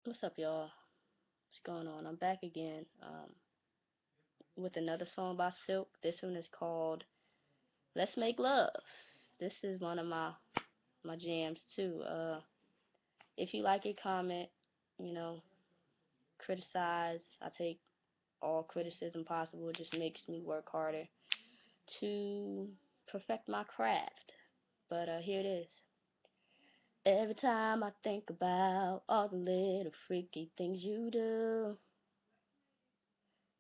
What's up, y'all? What's going on? I'm back again with another song by Silk. This one is called "Let's Make Love." This is one of my jams too. If you like it, comment. You know, criticize. I take all criticism possible. It just makes me work harder to perfect my craft. But here it is. Every time I think about all the little freaky things you do,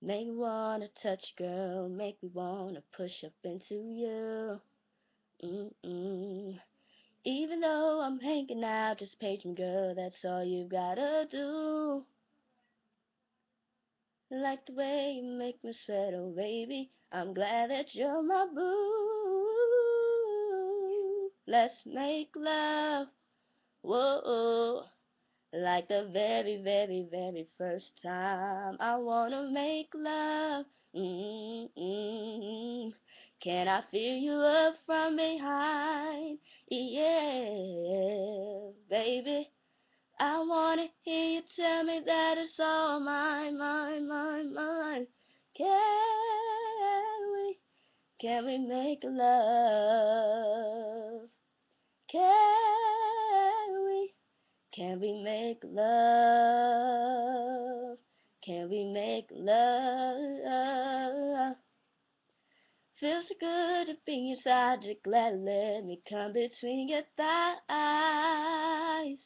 make me wanna touch, girl, make me wanna push up into you. Mm-mm. Even though I'm hanging out, just page me, girl, that's all you gotta do. Like the way you make me sweat, oh baby, I'm glad that you're my boo. Let's make love, whoa, like the very, very, very first time. I wanna make love. Mm-mm. Can I feel you up from behind? Yeah, baby. I wanna hear you tell me that it's all mine, mine, mine, mine. Can we make love? Can we? Can we make love? Can we make love? Feels so good to be inside you, glad let me come between your thighs.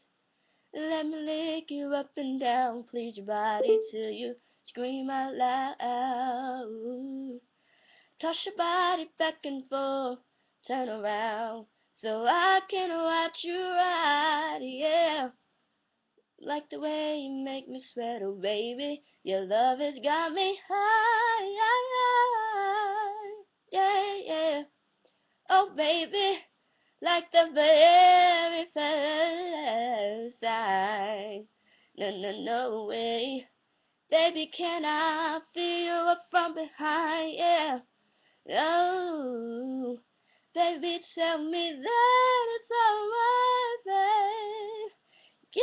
Let me lick you up and down, please your body till you scream out loud. Toss your body back and forth, turn around, so I can watch you ride, yeah. Like the way you make me sweat, oh baby, your love has got me high, yeah, yeah. Oh baby, like the very first time. No, no, no way. Baby, can I feel you up from behind, yeah. Oh, baby, tell me that it's alright, babe. Yeah,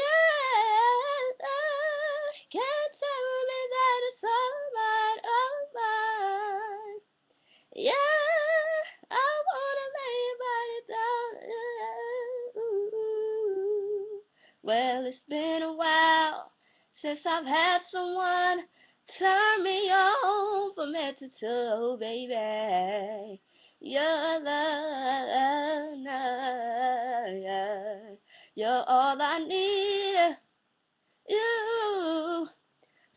can't tell me that it's alright, alright. Yeah, I wanna lay your body down. Yeah. Ooh. Well, it's been a while since I've had someone turn me on from head to toe, baby. Your love, you're all I need. You.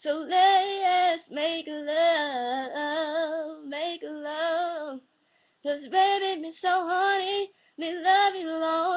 So let's make love, make love. 'Cause baby, me so horny, me love you long.